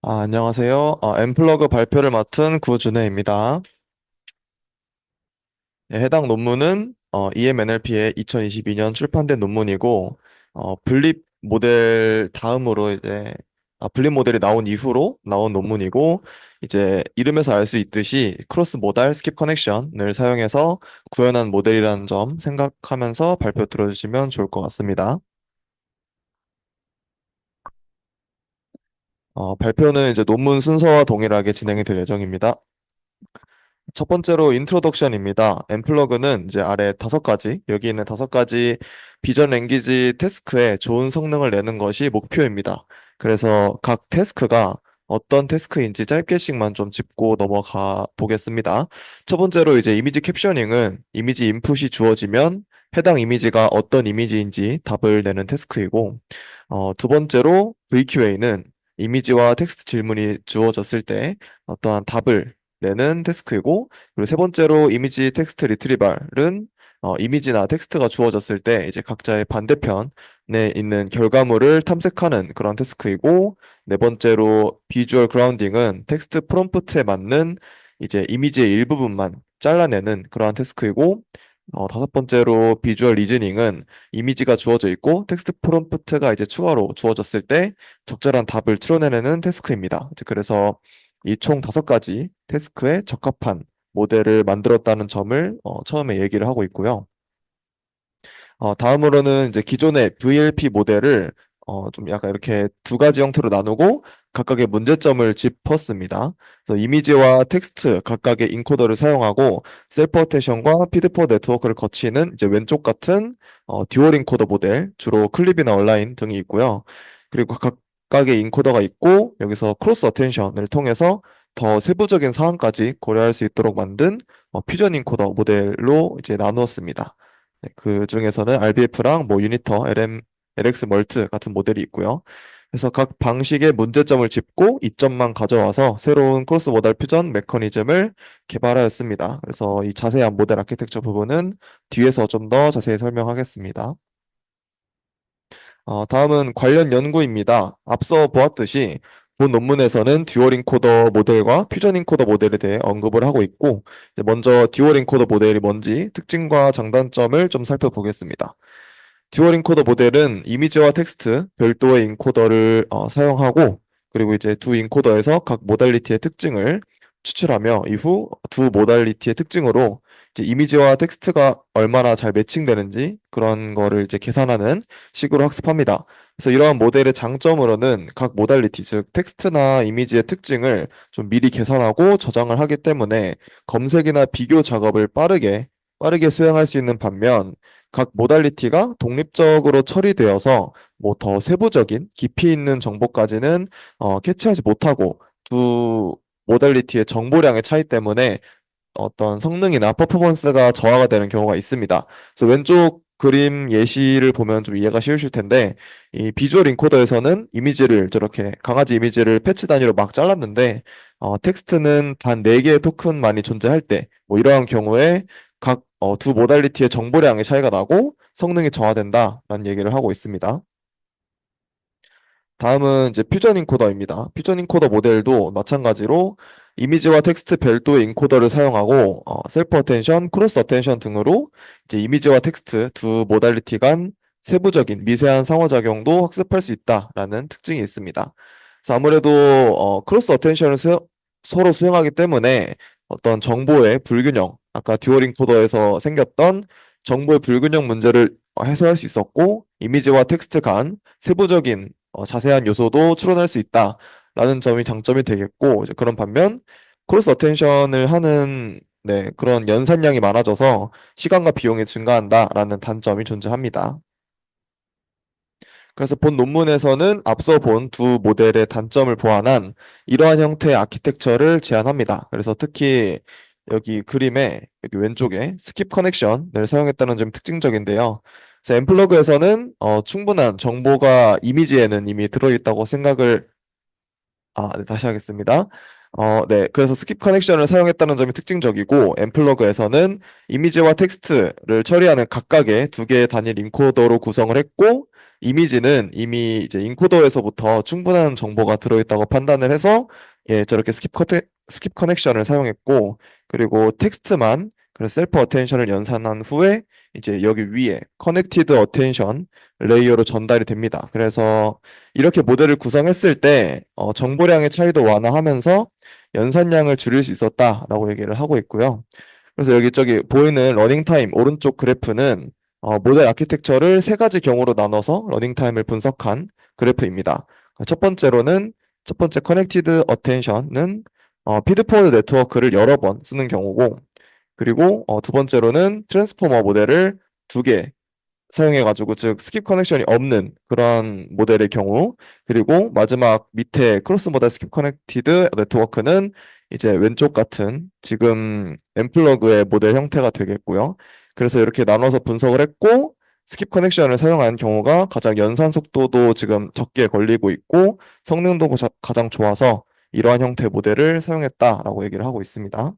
안녕하세요. 엠플러그 발표를 맡은 구준혜입니다. 네, 해당 논문은 EMNLP의 2022년 출판된 논문이고, 분립 모델 다음으로 분립 모델이 나온 이후로 나온 논문이고, 이제 이름에서 알 수 있듯이 크로스 모달 스킵 커넥션을 사용해서 구현한 모델이라는 점 생각하면서 발표 들어주시면 좋을 것 같습니다. 발표는 이제 논문 순서와 동일하게 진행이 될 예정입니다. 첫 번째로 인트로덕션입니다. 엠플러그는 이제 아래 다섯 가지, 여기 있는 다섯 가지 비전 랭귀지 태스크에 좋은 성능을 내는 것이 목표입니다. 그래서 각 태스크가 어떤 태스크인지 짧게씩만 좀 짚고 넘어가 보겠습니다. 첫 번째로 이제 이미지 캡셔닝은 이미지 인풋이 주어지면 해당 이미지가 어떤 이미지인지 답을 내는 태스크이고, 두 번째로 VQA는 이미지와 텍스트 질문이 주어졌을 때 어떠한 답을 내는 태스크이고, 그리고 세 번째로 이미지 텍스트 리트리발은 이미지나 텍스트가 주어졌을 때 이제 각자의 반대편에 있는 결과물을 탐색하는 그런 태스크이고, 네 번째로 비주얼 그라운딩은 텍스트 프롬프트에 맞는 이제 이미지의 일부분만 잘라내는 그러한 태스크이고, 다섯 번째로 비주얼 리즈닝은 이미지가 주어져 있고 텍스트 프롬프트가 이제 추가로 주어졌을 때 적절한 답을 추론해내는 태스크입니다. 이제 그래서 이 총 다섯 가지 태스크에 적합한 모델을 만들었다는 점을 처음에 얘기를 하고 있고요. 다음으로는 이제 기존의 VLP 모델을 좀 약간 이렇게 두 가지 형태로 나누고 각각의 문제점을 짚었습니다. 그래서 이미지와 텍스트 각각의 인코더를 사용하고 셀프 어테션과 피드포 네트워크를 거치는 이제 왼쪽 같은 듀얼 인코더 모델, 주로 클립이나 온라인 등이 있고요. 그리고 각각의 인코더가 있고 여기서 크로스 어텐션을 통해서 더 세부적인 사항까지 고려할 수 있도록 만든 퓨전 인코더 모델로 이제 나누었습니다. 네, 그 중에서는 RBF랑 뭐 유니터, LX 멀트 같은 모델이 있고요. 그래서 각 방식의 문제점을 짚고 이점만 가져와서 새로운 크로스 모달 퓨전 메커니즘을 개발하였습니다. 그래서 이 자세한 모델 아키텍처 부분은 뒤에서 좀 더 자세히 설명하겠습니다. 다음은 관련 연구입니다. 앞서 보았듯이 본 논문에서는 듀얼 인코더 모델과 퓨전 인코더 모델에 대해 언급을 하고 있고, 이제 먼저 듀얼 인코더 모델이 뭔지 특징과 장단점을 좀 살펴보겠습니다. 듀얼 인코더 모델은 이미지와 텍스트 별도의 인코더를 사용하고, 그리고 이제 두 인코더에서 각 모달리티의 특징을 추출하며 이후 두 모달리티의 특징으로 이제 이미지와 텍스트가 얼마나 잘 매칭되는지 그런 거를 이제 계산하는 식으로 학습합니다. 그래서 이러한 모델의 장점으로는 각 모달리티, 즉 텍스트나 이미지의 특징을 좀 미리 계산하고 저장을 하기 때문에 검색이나 비교 작업을 빠르게 수행할 수 있는 반면 각 모달리티가 독립적으로 처리되어서 뭐 더 세부적인 깊이 있는 정보까지는 캐치하지 못하고 두 모달리티의 정보량의 차이 때문에 어떤 성능이나 퍼포먼스가 저하가 되는 경우가 있습니다. 그래서 왼쪽 그림 예시를 보면 좀 이해가 쉬우실 텐데 이 비주얼 인코더에서는 이미지를 저렇게 강아지 이미지를 패치 단위로 막 잘랐는데 텍스트는 단 4개의 토큰만이 존재할 때 뭐 이러한 경우에 각 두 모달리티의 정보량의 차이가 나고 성능이 저하된다라는 얘기를 하고 있습니다. 다음은 이제 퓨전 인코더입니다. 퓨전 인코더 모델도 마찬가지로 이미지와 텍스트 별도의 인코더를 사용하고 셀프 어텐션, 크로스 어텐션 등으로 이제 이미지와 텍스트 두 모달리티 간 세부적인 미세한 상호작용도 학습할 수 있다라는 특징이 있습니다. 그래서 아무래도 크로스 어텐션을 서로 수행하기 때문에 어떤 정보의 불균형, 아까 듀얼 인코더에서 생겼던 정보의 불균형 문제를 해소할 수 있었고 이미지와 텍스트 간 세부적인 자세한 요소도 추론할 수 있다라는 점이 장점이 되겠고 이제 그런 반면 크로스 어텐션을 하는 네, 그런 연산량이 많아져서 시간과 비용이 증가한다라는 단점이 존재합니다. 그래서 본 논문에서는 앞서 본 두 모델의 단점을 보완한 이러한 형태의 아키텍처를 제안합니다. 그래서 특히 여기 그림에 여기 왼쪽에 스킵 커넥션을 사용했다는 점이 특징적인데요. 그래서 엠플러그에서는 충분한 정보가 이미지에는 이미 들어있다고 생각을 네, 다시 하겠습니다. 네. 그래서 스킵 커넥션을 사용했다는 점이 특징적이고, 엠플러그에서는 이미지와 텍스트를 처리하는 각각의 두 개의 단일 인코더로 구성을 했고, 이미지는 이미 이제 인코더에서부터 충분한 정보가 들어있다고 판단을 해서, 예, 저렇게 스킵 커넥션을 사용했고, 그리고 텍스트만, 그래서 셀프 어텐션을 연산한 후에, 이제 여기 위에 커넥티드 어텐션 레이어로 전달이 됩니다. 그래서 이렇게 모델을 구성했을 때, 정보량의 차이도 완화하면서 연산량을 줄일 수 있었다라고 얘기를 하고 있고요. 그래서 여기 저기 보이는 러닝타임 오른쪽 그래프는 모델 아키텍처를 세 가지 경우로 나눠서 러닝타임을 분석한 그래프입니다. 첫 번째 커넥티드 어텐션은 피드포워드 네트워크를 여러 번 쓰는 경우고, 그리고 두 번째로는 트랜스포머 모델을 두 개 사용해가지고, 즉 스킵 커넥션이 없는 그런 모델의 경우, 그리고 마지막 밑에 크로스 모델 스킵 커넥티드 네트워크는 이제 왼쪽 같은 지금 엠플러그의 모델 형태가 되겠고요. 그래서 이렇게 나눠서 분석을 했고, 스킵 커넥션을 사용한 경우가 가장 연산 속도도 지금 적게 걸리고 있고, 성능도 가장 좋아서 이러한 형태의 모델을 사용했다라고 얘기를 하고 있습니다.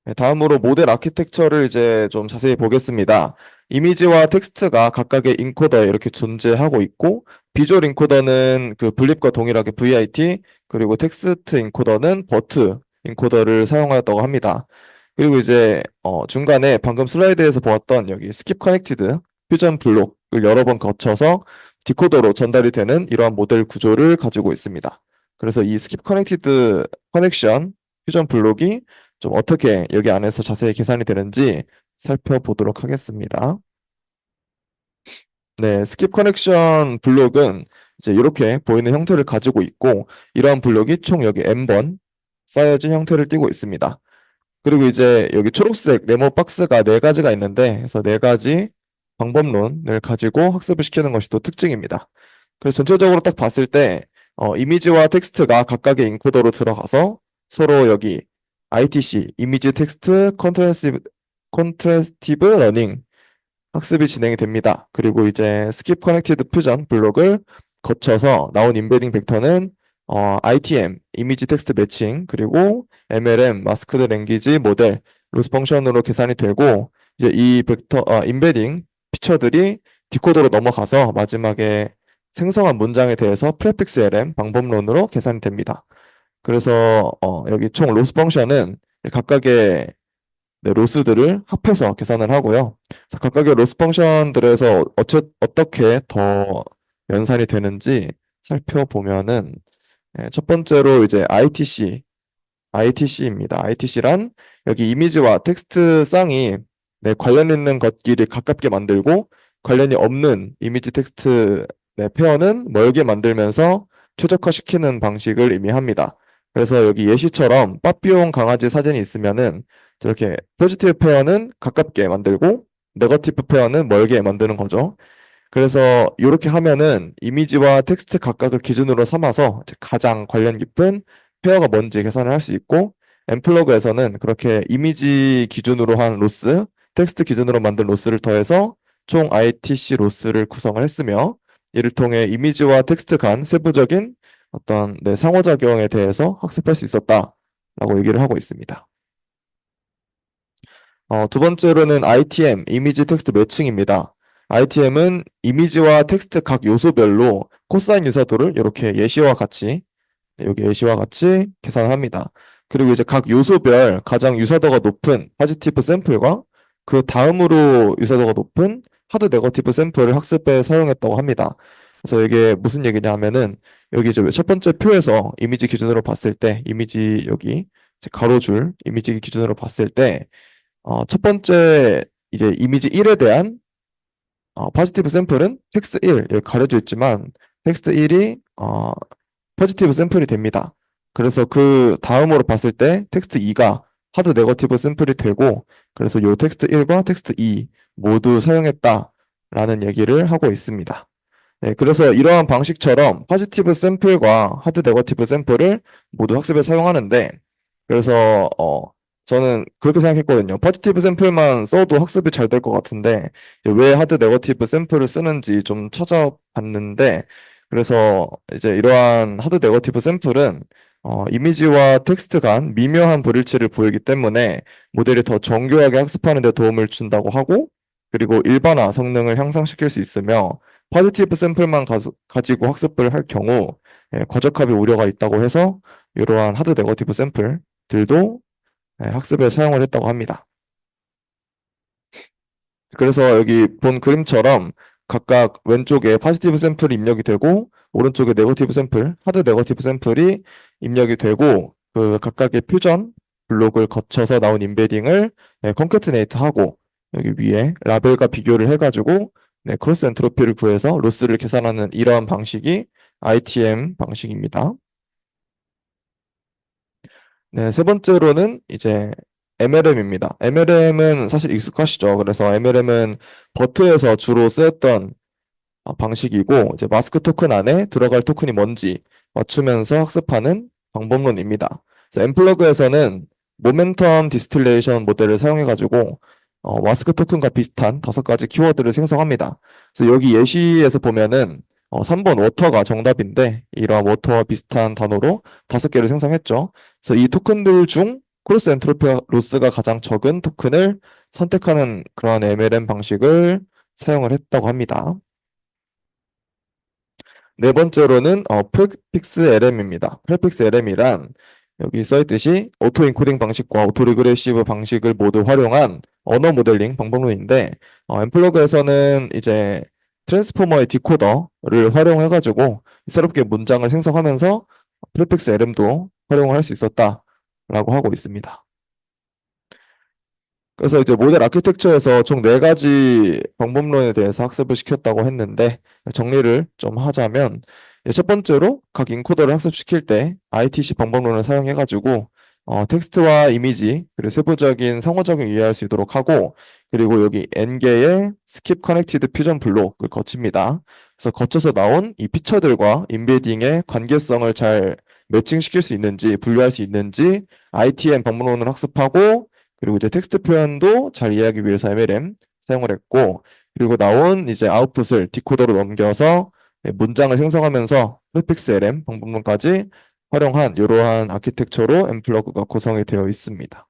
네, 다음으로 모델 아키텍처를 이제 좀 자세히 보겠습니다. 이미지와 텍스트가 각각의 인코더에 이렇게 존재하고 있고, 비주얼 인코더는 그 분립과 동일하게 VIT, 그리고 텍스트 인코더는 버트 인코더를 사용하였다고 합니다. 그리고 이제 중간에 방금 슬라이드에서 보았던 여기 스킵 커넥티드 퓨전 블록을 여러 번 거쳐서 디코더로 전달이 되는 이러한 모델 구조를 가지고 있습니다. 그래서 이 스킵 커넥티드 커넥션 퓨전 블록이 좀 어떻게 여기 안에서 자세히 계산이 되는지 살펴보도록 하겠습니다. 네, 스킵 커넥션 블록은 이제 이렇게 보이는 형태를 가지고 있고, 이러한 블록이 총 여기 n번 쌓여진 형태를 띠고 있습니다. 그리고 이제 여기 초록색 네모 박스가 네 가지가 있는데, 그래서 네 가지 방법론을 가지고 학습을 시키는 것이 또 특징입니다. 그래서 전체적으로 딱 봤을 때 이미지와 텍스트가 각각의 인코더로 들어가서 서로 여기 ITC, 이미지 텍스트 컨트래스티브 러닝 학습이 진행이 됩니다. 그리고 이제 스킵 커넥티드 퓨전 블록을 거쳐서 나온 인베딩 벡터는 ITM, 이미지 텍스트 매칭, 그리고 MLM, 마스크드 랭귀지 모델, 로스 펑션으로 계산이 되고, 이제 이 인베딩 피처들이 디코더로 넘어가서 마지막에 생성한 문장에 대해서 프레픽스 LM 방법론으로 계산이 됩니다. 그래서 여기 총 로스 펑션은 각각의 네, 로스들을 합해서 계산을 하고요. 그래서 각각의 로스 펑션들에서 어떻게 더 연산이 되는지 살펴보면은, 첫 번째로 이제 ITC입니다. ITC란 여기 이미지와 텍스트 쌍이 네, 관련 있는 것끼리 가깝게 만들고, 관련이 없는 이미지 텍스트 네, 페어는 멀게 만들면서 최적화시키는 방식을 의미합니다. 그래서 여기 예시처럼 빠삐용 강아지 사진이 있으면은 저렇게 포지티브 페어는 가깝게 만들고 네거티브 페어는 멀게 만드는 거죠. 그래서 이렇게 하면은 이미지와 텍스트 각각을 기준으로 삼아서 이제 가장 관련 깊은 페어가 뭔지 계산을 할 수 있고, 엠플러그에서는 그렇게 이미지 기준으로 한 로스, 텍스트 기준으로 만든 로스를 더해서 총 ITC 로스를 구성을 했으며, 이를 통해 이미지와 텍스트 간 세부적인 어떤 네, 상호작용에 대해서 학습할 수 있었다라고 얘기를 하고 있습니다. 두 번째로는 ITM, 이미지 텍스트 매칭입니다. ITM은 이미지와 텍스트 각 요소별로 코사인 유사도를 이렇게 예시와 같이, 네, 여기 예시와 같이 계산합니다. 그리고 이제 각 요소별 가장 유사도가 높은 포지티브 샘플과 그 다음으로 유사도가 높은 하드 네거티브 샘플을 학습에 사용했다고 합니다. 그래서 이게 무슨 얘기냐 하면은, 여기 이제 첫 번째 표에서 이미지 기준으로 봤을 때, 이미지 여기 이제 가로줄 이미지 기준으로 봤을 때, 첫 번째 이제 이미지 1에 대한 포지티브 샘플은 텍스트 1 여기 가려져 있지만, 텍스트 1이 포지티브 샘플이 됩니다. 그래서 그 다음으로 봤을 때 텍스트 2가 하드 네거티브 샘플이 되고, 그래서 요 텍스트 1과 텍스트 2 모두 사용했다라는 얘기를 하고 있습니다. 네, 그래서 이러한 방식처럼 포지티브 샘플과 하드 네거티브 샘플을 모두 학습에 사용하는데, 그래서 저는 그렇게 생각했거든요. 포지티브 샘플만 써도 학습이 잘 될 것 같은데 왜 하드 네거티브 샘플을 쓰는지 좀 찾아봤는데, 그래서 이제 이러한 하드 네거티브 샘플은 이미지와 텍스트 간 미묘한 불일치를 보이기 때문에 모델이 더 정교하게 학습하는 데 도움을 준다고 하고, 그리고 일반화 성능을 향상시킬 수 있으며 포지티브 샘플만 가지고 학습을 할 경우 과적합의 우려가 있다고 해서 이러한 하드 네거티브 샘플들도 학습에 사용을 했다고 합니다. 그래서 여기 본 그림처럼 각각 왼쪽에 포지티브 샘플이 입력이 되고 오른쪽에 네거티브 샘플, 하드 네거티브 샘플이 입력이 되고 그 각각의 퓨전 블록을 거쳐서 나온 임베딩을 컨캐트네이트 하고 여기 위에 라벨과 비교를 해가지고 크로스 엔트로피를 구해서 로스를 계산하는 이러한 방식이 ITM 방식입니다. 네, 세 번째로는 이제 MLM입니다. MLM은 사실 익숙하시죠? 그래서 MLM은 버트에서 주로 쓰였던 방식이고, 이제 마스크 토큰 안에 들어갈 토큰이 뭔지 맞추면서 학습하는 방법론입니다. 그래서 엠플러그에서는 모멘텀 디스틸레이션 모델을 사용해가지고 마스크 토큰과 비슷한 5가지 키워드를 생성합니다. 그래서 여기 예시에서 보면은 3번 워터가 정답인데 이러한 워터와 비슷한 단어로 5개를 생성했죠. 그래서 이 토큰들 중 크로스 엔트로피 로스가 가장 적은 토큰을 선택하는 그런 MLM 방식을 사용을 했다고 합니다. 네 번째로는 프리픽스 LM입니다. 프리픽스 LM이란 여기 써있듯이 오토 인코딩 방식과 오토 리그레시브 방식을 모두 활용한 언어 모델링 방법론인데 엠플러그에서는 이제 트랜스포머의 디코더를 활용해가지고 새롭게 문장을 생성하면서 프리픽스 LM도 활용을 할 수 있었다라고 하고 있습니다. 그래서 이제 모델 아키텍처에서 총 4가지 방법론에 대해서 학습을 시켰다고 했는데 정리를 좀 하자면 첫 번째로 각 인코더를 학습시킬 때 ITC 방법론을 사용해가지고 텍스트와 이미지 그리고 세부적인 상호작용 이해할 수 있도록 하고 그리고 여기 N개의 스킵 커넥티드 퓨전 블록을 거칩니다. 그래서 거쳐서 나온 이 피처들과 인베딩의 관계성을 잘 매칭시킬 수 있는지 분류할 수 있는지 ITM 방법론을 학습하고 그리고 이제 텍스트 표현도 잘 이해하기 위해서 MLM 사용을 했고, 그리고 나온 이제 아웃풋을 디코더로 넘겨서 문장을 생성하면서 프리픽스 LM 방법론까지 활용한 이러한 아키텍처로 엠플러그가 구성이 되어 있습니다.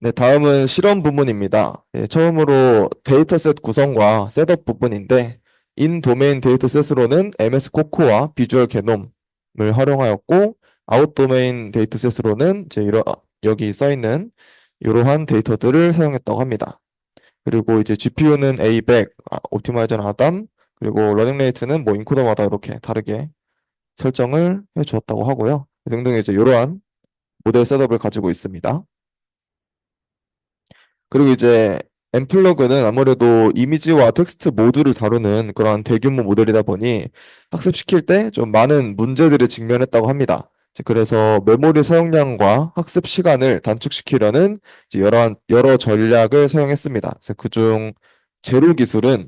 네, 다음은 실험 부분입니다. 처음으로 데이터셋 구성과 셋업 부분인데, 인 도메인 데이터셋으로는 MS 코코와 비주얼 게놈을 활용하였고, 아웃 도메인 데이터셋으로는 여기 써 있는 이러한 데이터들을 사용했다고 합니다. 그리고 이제 GPU는 A100, 옵티마이저는 아담, 그리고 러닝 레이트는 뭐 인코더마다 이렇게 다르게 설정을 해 주었다고 하고요. 등등 이제 이러한 모델 셋업을 가지고 있습니다. 그리고 이제 엠플러그는 아무래도 이미지와 텍스트 모두를 다루는 그런 대규모 모델이다 보니 학습시킬 때 좀 많은 문제들을 직면했다고 합니다. 그래서 메모리 사용량과 학습 시간을 단축시키려는 이제 여러 전략을 사용했습니다. 그래서 그중 제로 기술은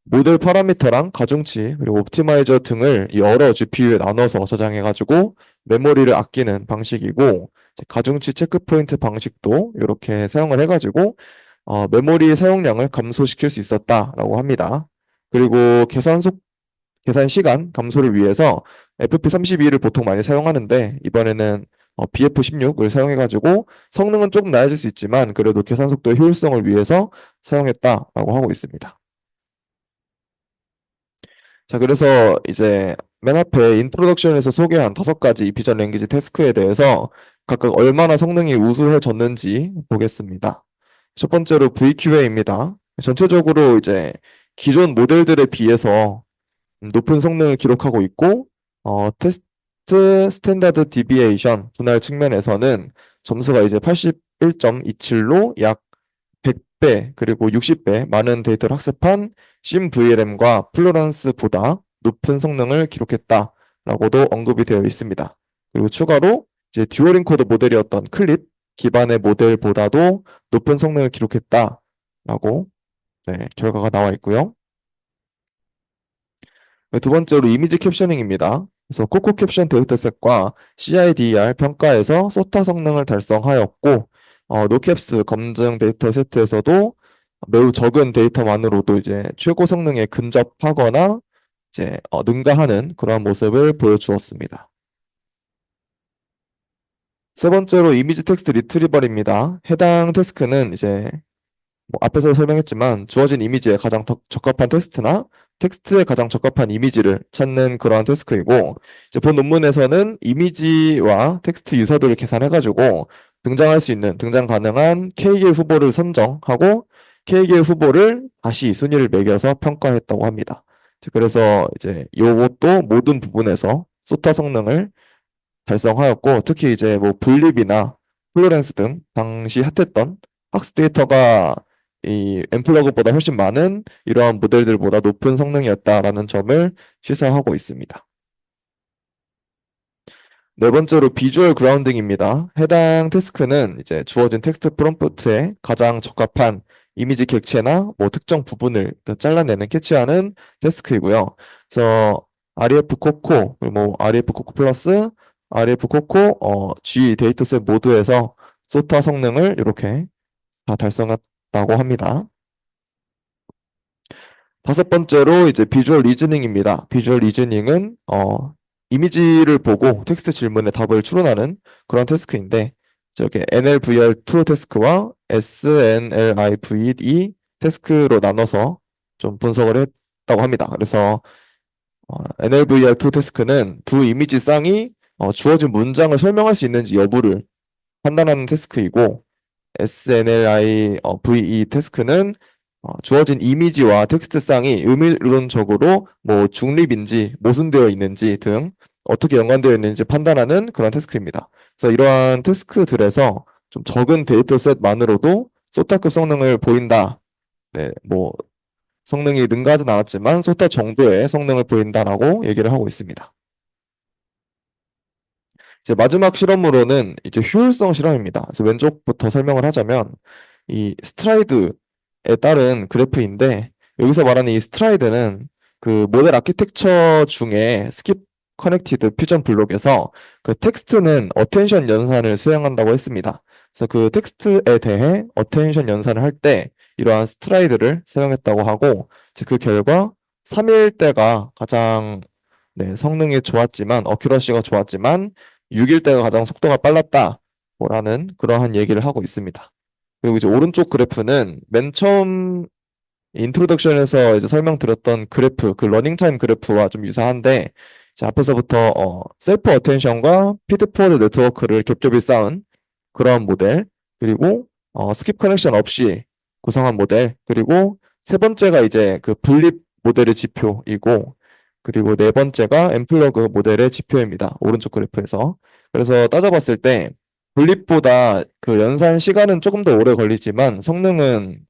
모델 파라미터랑 가중치 그리고 옵티마이저 등을 여러 GPU에 나눠서 저장해가지고 메모리를 아끼는 방식이고 가중치 체크 포인트 방식도 이렇게 사용을 해가지고 메모리 사용량을 감소시킬 수 있었다라고 합니다. 그리고 계산 시간 감소를 위해서 FP32를 보통 많이 사용하는데 이번에는 BF16을 사용해가지고 성능은 조금 낮아질 수 있지만 그래도 계산 속도의 효율성을 위해서 사용했다라고 하고 있습니다. 자, 그래서 이제 맨 앞에 인트로덕션에서 소개한 5가지 비전 랭귀지 태스크에 대해서 각각 얼마나 성능이 우수해졌는지 보겠습니다. 첫 번째로 VQA입니다. 전체적으로 이제 기존 모델들에 비해서 높은 성능을 기록하고 있고, 테스트 스탠다드 디비에이션 분할 측면에서는 점수가 이제 81.27로 약 100배 그리고 60배 많은 데이터를 학습한 심VLM과 플로런스보다 높은 성능을 기록했다라고도 언급이 되어 있습니다. 그리고 추가로 이제 듀얼 인코더 모델이었던 클립 기반의 모델보다도 높은 성능을 기록했다라고 결과가 나와 있고요. 두 번째로 이미지 캡셔닝입니다. 그래서 코코 캡션 데이터셋과 CIDR 평가에서 소타 성능을 달성하였고, 노캡스 검증 데이터 세트에서도 매우 적은 데이터만으로도 이제 최고 성능에 근접하거나 이제 능가하는 그러한 모습을 보여주었습니다. 세 번째로 이미지 텍스트 리트리버입니다. 해당 태스크는 이제 뭐 앞에서 설명했지만 주어진 이미지에 가장 적합한 텍스트나 텍스트에 가장 적합한 이미지를 찾는 그러한 태스크이고, 이제 본 논문에서는 이미지와 텍스트 유사도를 계산해가지고 등장 가능한 K길 후보를 선정하고 K길 후보를 다시 순위를 매겨서 평가했다고 합니다. 그래서 이제 요것도 모든 부분에서 소타 성능을 달성하였고, 특히 이제 뭐 분립이나 플로렌스 등 당시 핫했던 학습 데이터가 이 엠플러그보다 훨씬 많은 이러한 모델들보다 높은 성능이었다라는 점을 시사하고 있습니다. 네 번째로 비주얼 그라운딩입니다. 해당 태스크는 이제 주어진 텍스트 프롬프트에 가장 적합한 이미지 객체나 뭐 특정 부분을 잘라내는 캐치하는 태스크이고요. 그래서 REF 코코, 그리고 뭐 REF 코코 플러스, REF 코코, G 데이터셋 모두에서 소타 성능을 이렇게 다 달성했다고 합니다. 다섯 번째로 이제 비주얼 리즈닝입니다. 비주얼 리즈닝은 이미지를 보고 텍스트 질문에 답을 추론하는 그런 태스크인데, 저렇게 NLVR2 태스크와 SNLIVE 태스크로 나눠서 좀 분석을 했다고 합니다. 그래서 NLVR2 태스크는 두 이미지 쌍이 주어진 문장을 설명할 수 있는지 여부를 판단하는 태스크이고, SNLIVE 태스크는 주어진 이미지와 텍스트 쌍이 의미론적으로 뭐 중립인지 모순되어 있는지 등 어떻게 연관되어 있는지 판단하는 그런 태스크입니다. 그래서 이러한 태스크들에서 좀 적은 데이터셋만으로도 소타급 성능을 보인다. 네, 뭐 성능이 능가하진 않았지만 소타 정도의 성능을 보인다라고 얘기를 하고 있습니다. 이제 마지막 실험으로는 이제 효율성 실험입니다. 그래서 왼쪽부터 설명을 하자면 이 스트라이드에 따른 그래프인데, 여기서 말하는 이 스트라이드는 그 모델 아키텍처 중에 스킵 커넥티드 퓨전 블록에서 그 텍스트는 어텐션 연산을 수행한다고 했습니다. 그래서 그 텍스트에 대해 어텐션 연산을 할 때 이러한 스트라이드를 사용했다고 하고, 이제 그 결과 3일대가 가장 성능이 좋았지만 어큐러시가 좋았지만 6일대가 가장 속도가 빨랐다 라는 그러한 얘기를 하고 있습니다. 그리고 이제 오른쪽 그래프는 맨 처음 인트로덕션에서 이제 설명드렸던 그래프, 그 러닝타임 그래프와 좀 유사한데, 이제 앞에서부터 셀프 어텐션과 피드포워드 네트워크를 겹겹이 쌓은 그러한 모델, 그리고 스킵 커넥션 없이 구성한 모델, 그리고 세 번째가 이제 그 분립 모델의 지표이고, 그리고 네 번째가 엠플러그 모델의 지표입니다. 오른쪽 그래프에서. 그래서 따져봤을 때 분립보다 그 연산 시간은 조금 더 오래 걸리지만 성능은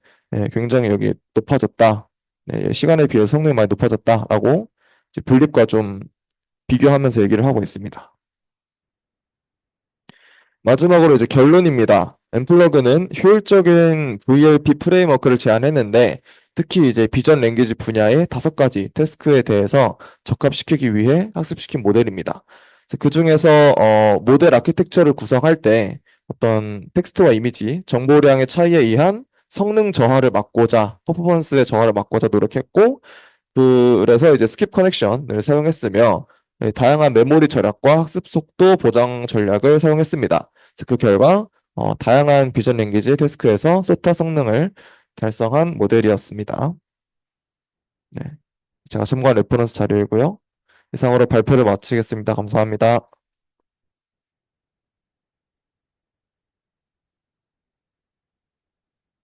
굉장히 여기 높아졌다. 네, 시간에 비해서 성능이 많이 높아졌다라고 이제 분립과 좀 비교하면서 얘기를 하고 있습니다. 마지막으로 이제 결론입니다. 엠플러그는 효율적인 VLP 프레임워크를 제안했는데, 특히 이제 비전 랭귀지 분야의 5가지 태스크에 대해서 적합시키기 위해 학습시킨 모델입니다. 그 중에서 모델 아키텍처를 구성할 때 어떤 텍스트와 이미지, 정보량의 차이에 의한 성능 저하를 막고자, 퍼포먼스의 저하를 막고자 노력했고, 그래서 이제 스킵 커넥션을 사용했으며, 다양한 메모리 절약과 학습 속도 보장 전략을 사용했습니다. 그 결과 다양한 비전 랭귀지 태스크에서 소타 성능을 달성한 모델이었습니다. 네, 제가 첨가한 레퍼런스 자료이고요. 이상으로 발표를 마치겠습니다. 감사합니다.